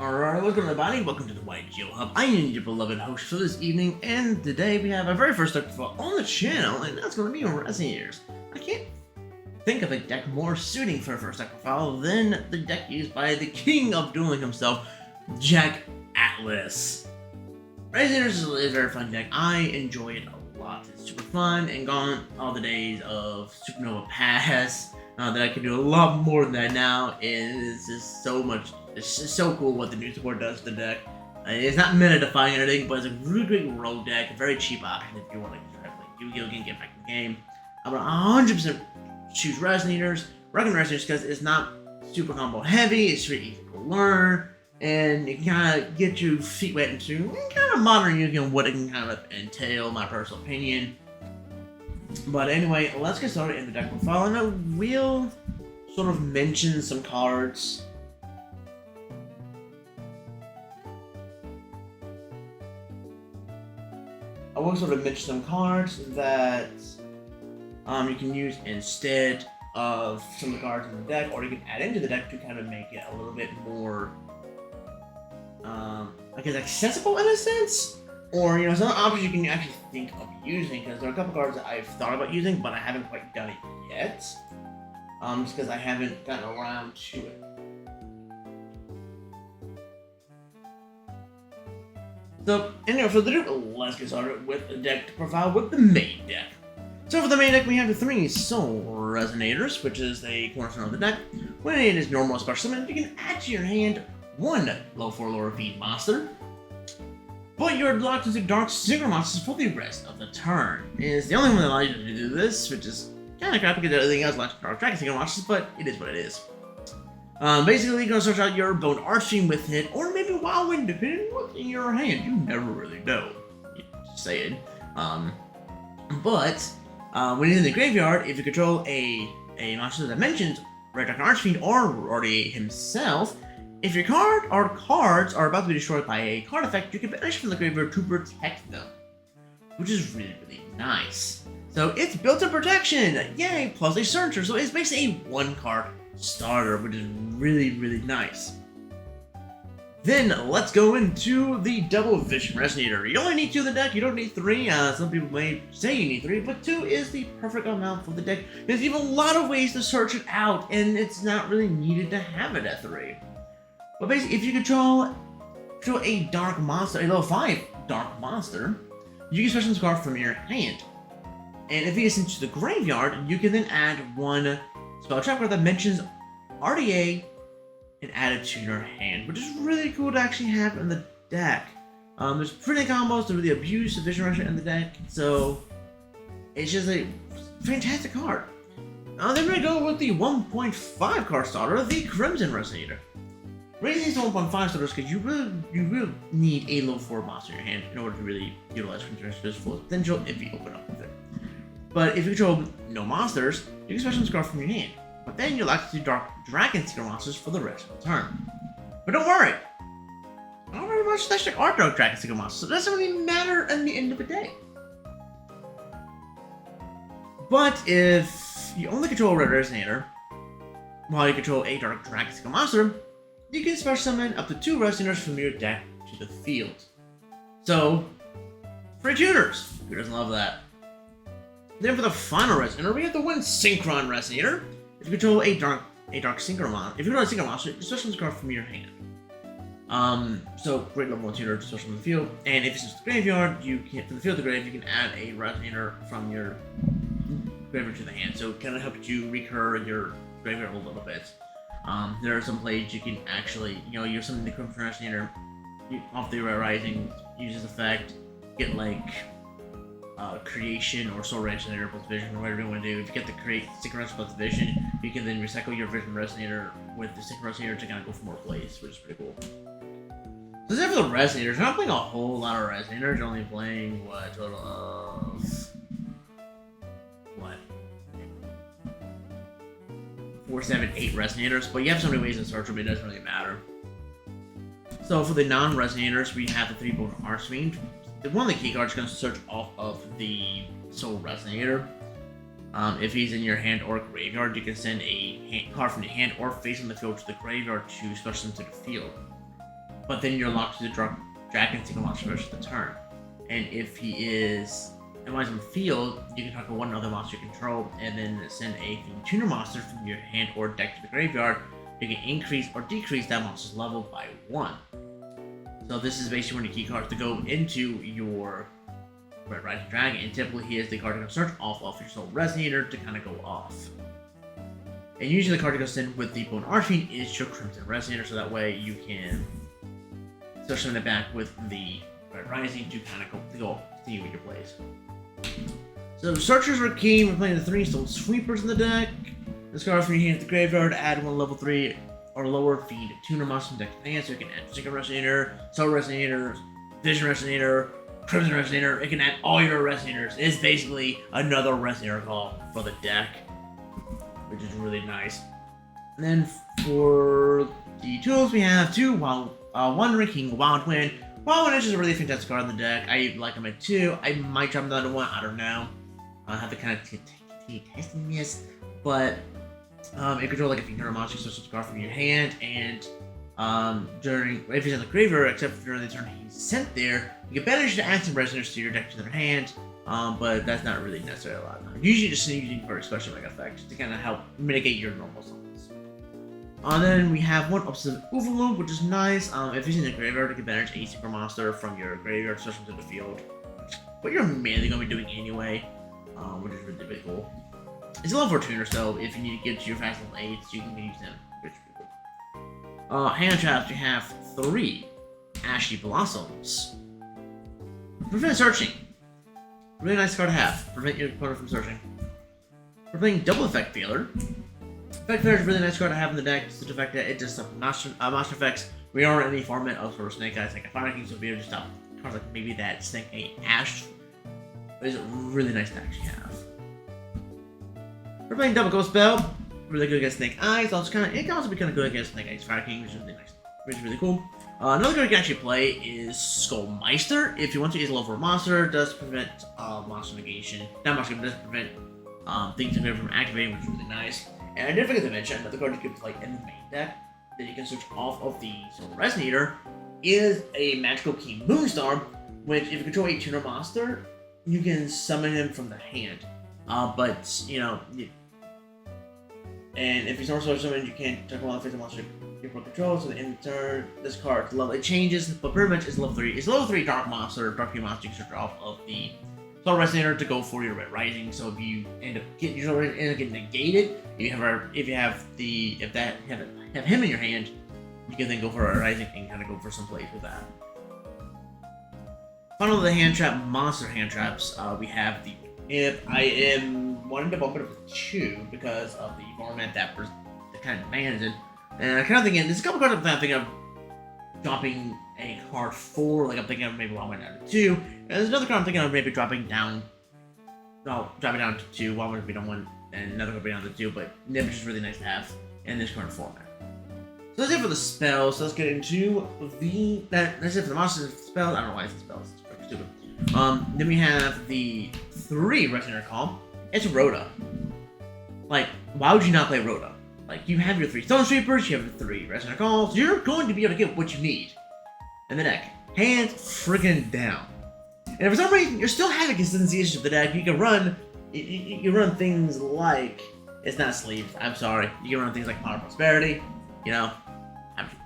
Alright, welcome everybody, welcome to the YugioH. I am your beloved host for this evening, and today we have our very first deck profile on the channel, and that's going to be Resonators. I can't think of a deck more suiting for a first deck profile than the deck used by the king of dueling himself, Jack Atlas. Resonators is a very fun deck. I enjoy it a lot. It's super fun, and gone all the days of Supernova Pass. That I can do a lot more than that now, and it's just so much. It's just so cool what the new support does to the deck. It's not meta-defying or anything, but it's a really great rogue deck, a very cheap option if you want to try to play Yu-Gi-Oh! Can get back in the game. I would 100% choose Resonators. Recommend Resonators because it's not super combo heavy, it's really easy to learn, and it can kind of get your feet wet into kind of modern Yu-Gi-Oh! What it can kind of entail, my personal opinion. But anyway, let's get started in the deck profile, and I will sort of mention some cards. I will sort of mention some cards that you can use instead of some of the cards in the deck, or you can add into the deck to kind of make it a little bit more, I guess, accessible in a sense. Or, some options you can actually think of using, because there are a couple cards that I've thought about using, but I haven't quite done it yet. Just because I haven't gotten around to it. So, anyway, for the deck, let's get started with the deck profile with the main deck. So for the main deck, we have the 3 Soul Resonators, which is the cornerstone of the deck. When it is normal special summon, you can add to your hand 1 low 4 lower V monster. But you're locked into Dark Synchro monsters for the rest of the turn. It's the only one that allows you to do this, which is kind of crap because everything else likes Dark Dragon Synchro monsters, but it is what it is. Basically, you're going to search out your Bone Archfiend with it, or maybe Wild Wind, depending on what's in your hand. You never really know. Just saying. But when it's in the graveyard, if you control a monster that mentions Red Dragon Archfiend or Rorty himself, if your card or cards are about to be destroyed by a card effect, you can banish from the graveyard to protect them, which is really, really nice. So it's built-in protection, yay, plus a searcher, so it's basically a 1-card starter, which is really, really nice. Then let's go into the Double Vision Resonator. You only need 2 in the deck, you don't need 3. Some people may say you need 3, but 2 is the perfect amount for the deck. There's even a lot of ways to search it out, and it's not really needed to have it at 3. But basically, if you control a dark monster, a level 5 dark monster, you can special this card from your hand. And if it is into the graveyard, you can then add 1 spell trap card that mentions RDA and add it to your hand, which is really cool to actually have in the deck. There's pretty combos to really abuse the Vision Resonator in the deck, so it's just a fantastic card. Then we're going to go with the 1.5 card starter, the Crimson Resonator. Raising these to 1.5 starters because you really need a level 4 monster in your hand in order to really utilize Crimson's full potential if you open up with it. But if you control no monsters, you can special this card from your hand. But then you're locked to Dark Dragon Synchro monsters for the rest of the turn. But don't worry, not very much there are Dark Dragon Synchro monsters, so it doesn't really matter at the end of the day. But if you only control a Red Resonator, while you control a Dark Dragon Synchro monster, you can special summon up to 2 Resonators from your deck to the field. So, free tuners! Who doesn't love that? Then for the final Resonator, we have the 1 Synchron Resonator. If you control a dark Synchro monster, if you control a Synchro monster, you special this card from your hand. So great level 1 tuner to special in the field. And if it's just the graveyard, you can from the field to grave, you can add a Resonator from your graveyard to the hand. So it kind of helps you recur your graveyard a little bit. There are some plays you can actually, use something the Crimson Resonator off the Rising, use this effect, get like Creation or Soul Resonator plus Vision, or whatever you want to do. If you get the Create Synchro Resonator plus Vision, you can then recycle your Vision Resonator with the Synchro Resonator to kind of go for more plays, which is pretty cool. So that's it for the Resonators. I'm not playing a whole lot of Resonators, only playing, a total of 4, 7, 8 Resonators, but you have so many ways to search them, it doesn't really matter. So for the non-Resonators, we have the 3 Bone Archfiend. One of the key cards is going to search off of the Soul Resonator. If he's in your hand or graveyard, you can send a card from your hand or face on the field to the graveyard to special them to the field. but then you're locked to the dragon single monster for the rest of the turn. And if he is and while he's on the field, you can target one other monster you control, and then send a tuner monster from your hand or deck to the graveyard. You can increase or decrease that monster's level by 1. So this is basically one of the key cards to go into your Red Rising Dragon, and typically he is the card to go search off of your Soul Resonator to kind of go off. And usually the card that goes in with the Bone Archfiend is your Crimson Resonator, so that way you can search them back with the Red Rising to kind of go continue with your plays. So searchers are key. We're playing the 3 Stone Sweepers in the deck. Discard from your hand to the graveyard, add 1 level 3 or lower feed tuner monster deck to hand, so you can add Secret Resonator, Soul Resonator, Vision Resonator, Crimson Resonator. It can add all your Resonators. It's basically another Resonator call for the deck, which is really nice. And then for the tools, we have 2 Wandering King, Wild Wind. Wild Wind is just a really fantastic card in the deck. I like him at 2. I might drop him down to 1. I don't know. I'll have to kind of testing this, but it controls like a tuner monster, so it's a card from your hand, and if he's in the graveyard, except for during the turn he's sent there, you can banish the active Resonators to your deck to their hand, but that's not really necessary a lot of times. Usually just using for a special mega effect to kind of help mitigate your normal summons. Then we have 1 Obsessive Overload, which is nice. If he's in the graveyard, you can banish a super monster from your graveyard, switch him to the field. What you're mainly going to be doing anyway, which is really cool. It's a level 4 tuner, so if you need to get to your fast level 8s, you can use them, which is pretty cool. Hand traps, you have 3 Ashy Blossoms. Prevent searching. Really nice card to have. Prevent your opponent from searching. We're playing Double Effect Failure. Effect Failure is a really nice card to have in the deck, just the fact that it just monster effects. We aren't in any format of sort of Snake Eyes, like a Fire King, so we just stop cards like maybe that Snake Eye Ash. It's a really nice to actually have. We're playing Double Ghost Spell. Really good against Snake Eyes. Also it can also be kind of good against Snake Eyes Fire King, which is really nice. Which is really cool. Another card you can actually play is Skullmeister. If you want to use a level 4 monster, it does prevent monster negation. Not monster, but it does prevent things from activating, which is really nice. And I did forget to mention another card you can play in the main deck that you can switch off of the Soul Resonator is a Magical King Moonstorm, which if you control a tuner monster, you can summon him from the hand. But you know, and if he's also summoned, you can't take one of the monster your opponent controls. So in turn, this card's level it changes, but pretty much it's level 3. It's level 3 Dark Monster, Dark King monster you can switch off of the Soul Resonator to go for your Red Rising. So if you end up getting negated, if you have him in your hand, you can then go for a Rising and kind of go for some plays with that. Final of the hand trap monster hand traps, we have the If. I am wanting to bump it up to 2 because of the format that kind of demands it. And I'm kind of thinking, there's a couple cards I'm thinking of dropping a card 4, like I'm thinking of maybe 1 went down to 2. And there's another card I'm thinking of maybe dropping down to 2, 1 would be down 1, and another would be down to 2, but Nib is just really nice to have in this current format. So that's it for the spells, so let's get into that's it for the monster spells. I don't know why it's spells, it's pretty stupid. Then we have the 3 Resonator call. It's Rhoda. Like, why would you not play Rhoda? Like, you have your 3 Stone Sweepers, you have your 3 Resonator calls, you're going to be able to get what you need in the deck. Hands friggin' down. And if for some reason you're still having consistency issues with the deck, you can run things like, it's not sleeved, I'm sorry. You can run things like Power Prosperity, you know.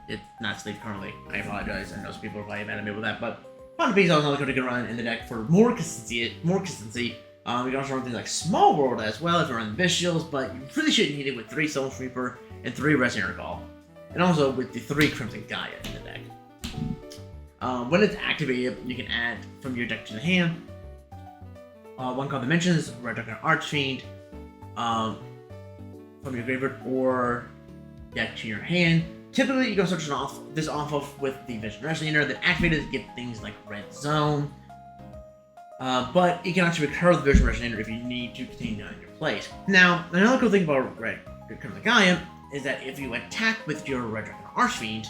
It's not sleeved currently, I apologize. I know some people are probably mad at me with that, but Quantum Peace is another card you can run in the deck for more consistency. You can also run things like Small World as well if you run Visuals, but you really shouldn't need it with 3 Stone Sweeper and 3 Resonator Call. And also with the 3 Crimson Gaia in the deck. When it's activated, you can add from your deck to the hand. 1 card that mentions Red Dragon Archfiend from your graveyard or deck to your hand. Typically, you can switch this off of with the Vision Resonator, then activate it to get things like Red Zone. But you can actually recur the Vision Resonator if you need to continue on your plays. Now, another cool thing about Red Crimson Gaia is that if you attack with your Red Dragon Archfiend,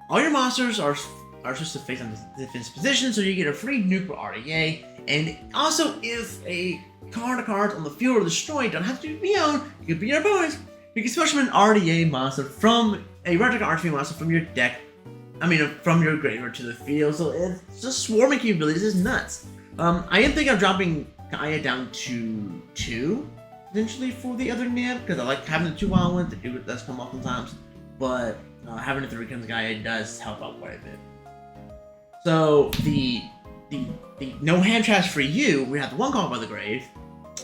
all your monsters are supposed to face on this defense position, so you get a free nuke for RDA. And also, if a card or cards on the field are destroyed, don't have to be your own, you can be your opponent's. You can special an RDA monster from a Red Dragon Archfiend monster from your deck from your graveyard to the field, so it's just swarming capabilities is nuts. I am thinking of dropping Gaia down to 2, potentially, for the other nib, because I like having the 2 wild ones, the dude does come off sometimes, but having the 3 comes Gaia does help out quite a bit. So, the no hand traps for you, we have the 1 call by the grave,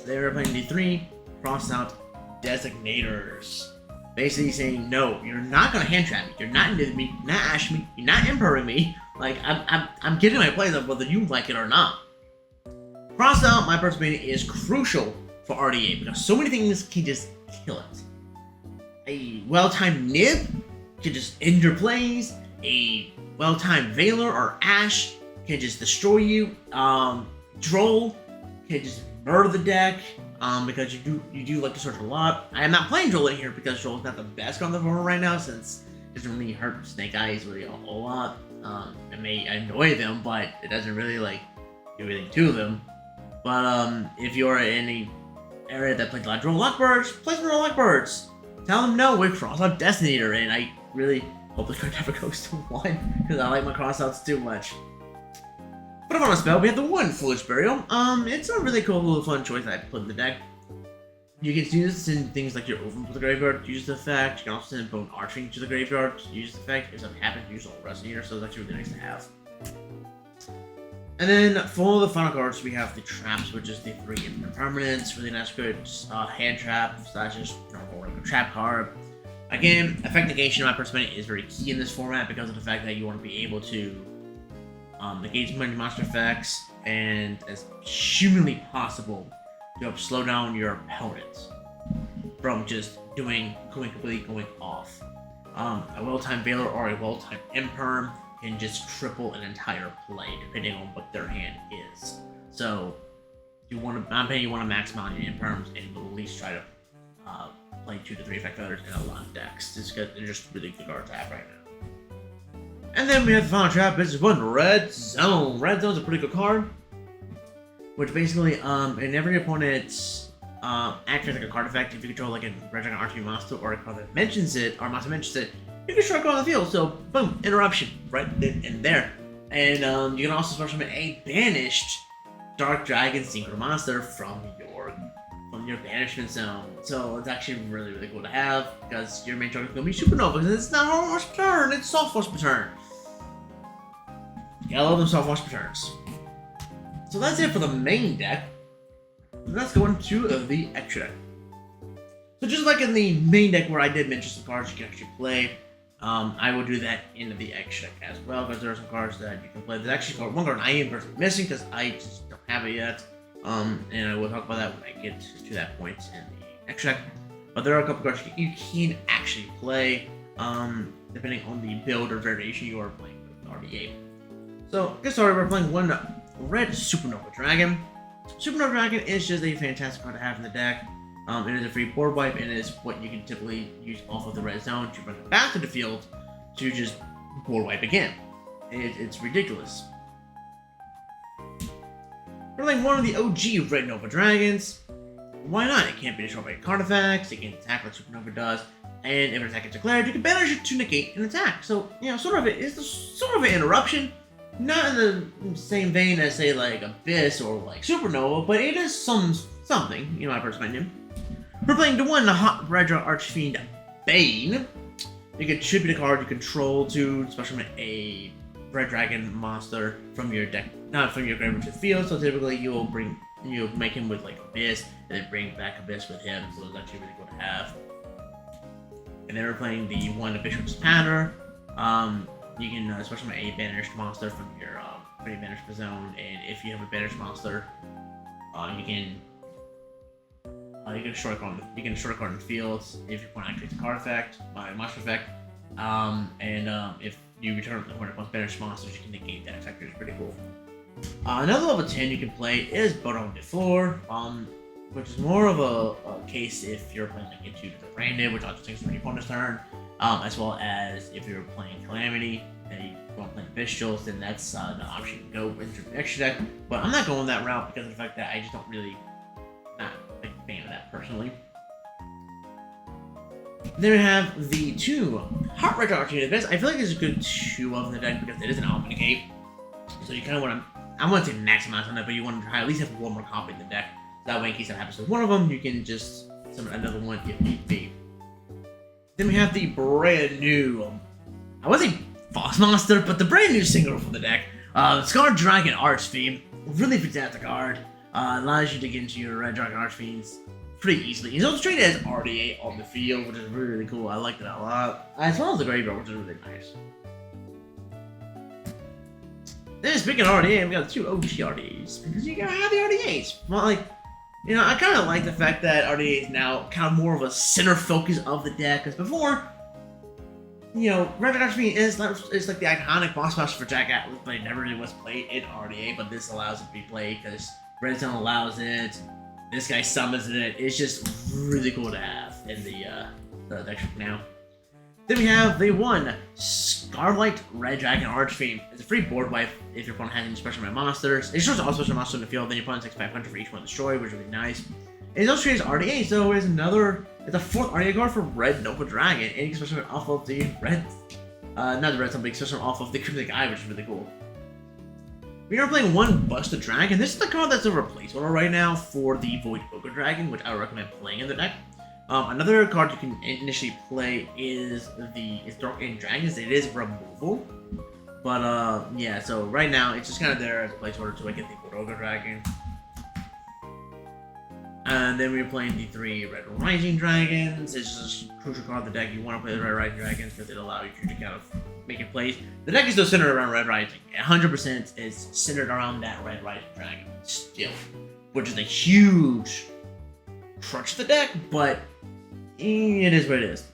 they're playing the 3 cross out Resonators. Basically saying, no, you're not gonna hand trap me, you're not into me, you're not ashing me, you're not empowering me. Like, I'm getting my plays up whether you like it or not. Cross out, my personal opinion, is crucial for RDA because so many things can just kill it. A well-timed nib can just end your plays, a well-timed Valor or Ash can just destroy you, Droll can just murder the deck, because you do like to search a lot. I am not playing Droll in here because Droll is not the best on the board right now since it doesn't really hurt Snake Eyes really a whole lot. It may annoy them, but it doesn't really like do anything to them. But if you're in any area that plays a lot of Droll Luckbirds, play some Droll Luckbirds. Tell them no with cross out Destinator, and I really hope the card never goes to 1 because I like my crossouts too much. But on a spell, we have the 1 Foolish Burial. It's a really cool little fun choice I put in the deck. You can use this in things like your Overflow to the graveyard to use the effect. You can also send Bone Arching to the graveyard to use the effect. If something happens, use all Resonator, so it's actually really nice to have. And then for the final cards, we have the Traps, which is the 3 impermanents. Really nice, good hand trap / just normal trap card. Again, effect negation, in my perspective, is very key in this format because of the fact that you want to be able to negate many monster effects and as humanly possible to help slow down your opponents from just going off. A well-timed Valor or a well-timed Imperm can just cripple an entire play depending on what their hand is. So you want to, you want to max out your Imperms and at least try to play 2 to 3 effect feathers in a lot of decks. Just because they're just really good cards to have right now. And then we have the final trap, which is 1 Red Zone. Red Zone is a pretty good card, which basically, whenever your opponent acts like a card effect, if you control like a Red Dragon RTB monster or a card that mentions it, or monster mentions it, you can strike on the field. So, boom, interruption right then and there. And you can also special summon a banished Dark Dragon Synchro monster from your banishment zone. So it's actually really, really cool to have because your main target is going to be Supernova because it's not hard force per turn, it's soft force per turn. Yeah, I love them soft force per turns. So that's it for the main deck. Let's go into the extra deck. So just like in the main deck where I did mention some cards you can actually play, I will do that in the extra deck as well because there are some cards that you can play. There's actually one card I am personally missing because I just don't have it yet. And I will talk about that when I get to that point in the extra deck. But there are a couple cards you can actually play, depending on the build or variation you are playing with RDA. So, get started, we're playing 1 Red Supernova Dragon. Supernova Dragon is just a fantastic card to have in the deck. It is a free board wipe, and it is what you can typically use off of the red zone to bring it back to the field to just board wipe again. It's ridiculous. We're playing 1 of the OG Red Nova Dragons. Why not? It can't be destroyed by card effects, it can attack like Supernova does, and if an attack is declared, you can banish it to negate an attack. So, you know, it's sort of an interruption. Not in the same vein as, say, like Abyss or like Supernova, but it is something, in my perspective. We're playing the 1 Hot Redra Archfiend Bane. You can tribute a card you control to special summon a Red Dragon monster from your deck, not from your graveyard to the field. So typically you'll make him with like Abyss, and then bring back Abyss with him. So it's actually really cool to have. And then we're playing the 1 Bishop's Pattern. You can special summon a banished monster from your banished zone, and if you have a banished monster, you can destroy a card. You can destroy a card in the field if your opponent activates a card effect, monster effect, if you return the opponent's banished monsters, you can negate that effect, which is pretty cool. Another level 10 you can play is Bottom de Floor, which is more of a case if you're playing like into the Branded, which also takes from your opponent's turn, as well as if you're playing Calamity and you want to play Bestials, then that's an option to go into the extra deck. But I'm not going that route because of the fact that I just don't really not a big fan of that personally. Then we have the 2 Heart Red Arch events. I feel like there's a good 2 of them in the deck because it is an Omnicate. So you kind of want to, I wouldn't say maximize on that, but you want to try at least have 1 more copy in the deck. So that way, in case that happens with one of them, you can just summon another one if need be. Then we have the brand new, I wouldn't say Boss Monster, but the brand new single from the deck. Scarred Dragon Archfiend. Really fantastic card. Allows you to get into your Red Dragon Archfiends pretty easily. He's also traded as RDA on the field, which is really, really cool. I like that a lot. As well as the graveyard, which is really nice. Then speaking of RDA, we got 2 OG RDAs. Because you gotta have the RDAs. Well, like, you know, I kind of like the fact that RDA is now kind of more of a center focus of the deck. Because before, you know, Red Dragon Archfiend is like the iconic boss monster for Jack Atlas, but it never really was played in RDA. But this allows it to be played because Redstone allows it. This guy summons it. It's just really cool to have in the deck now. Then we have the 1 Scarlet Red Dragon Archfiend. It's a free board wipe if your opponent has any special red monsters. It shows all special monsters in the field, then your opponent takes 500 for each one destroyed, which is really nice. And it's also treated as RDA, so it's a 4th RDA card for Red Nova Dragon, and you can special off of the red, not the red something, special off of the Cryptic Eye, which is really cool. We are playing 1 Busted Dragon. This is the card that's a replacement right now for the Void Ogre Dragon, which I would recommend playing in the deck. Another card you can initially play is Dark End Dragons. It is removal. But yeah, so right now it's just kind of there as a placeholder to get the Void Ogre Dragon. And then we're playing the 3 Red Rising Dragons. It's just a crucial card of the deck. You want to play the Red Rising Dragons because it allows you to kind of make it plays. The deck is still centered around Red Rising. 100% is centered around that Red Rising Dragon still, which is a huge crutch to the deck, but it is what it is.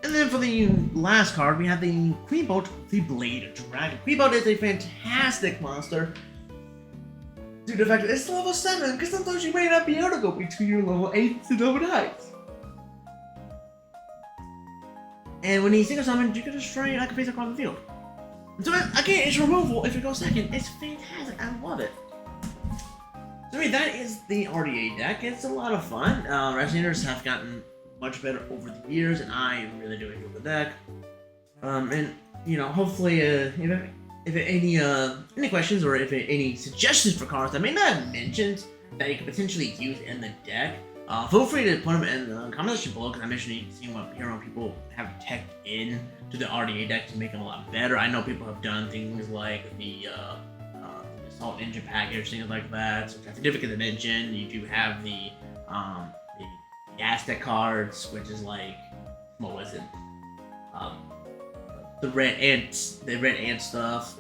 And then for the last card, we have the Queen Bolt, the Blade Dragon. Queen Bolt is a fantastic monster due to the fact that it's level 7, because sometimes you may not be able to go between your level 8 to level 9. And when he's single summoned, you can destroy like a face across the field. So again, it's removal. If it goes second, it's fantastic. I love it. So I mean, that is the RDA deck. It's a lot of fun. Resonators have gotten much better over the years, and I really do enjoy the deck. And you know, hopefully, if any questions or if any suggestions for cards that I may not have mentioned that you could potentially use in the deck, feel free to put them in the comment section below, because I'm actually seeing what people have teched in to the RDA deck to make them a lot better. I know people have done things like the Assault Engine package, things like that. So I forget to mention, you do have the Aztec cards, which is like, what was it? The red ant stuff.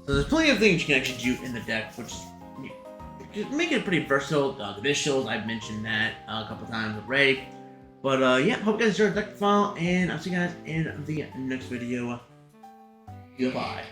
So there's plenty of things you can actually do in the deck, which make it pretty versatile. The visuals, I've mentioned that a couple times already. But yeah, hope you guys enjoyed the deck file, and I'll see you guys in the next video. Goodbye.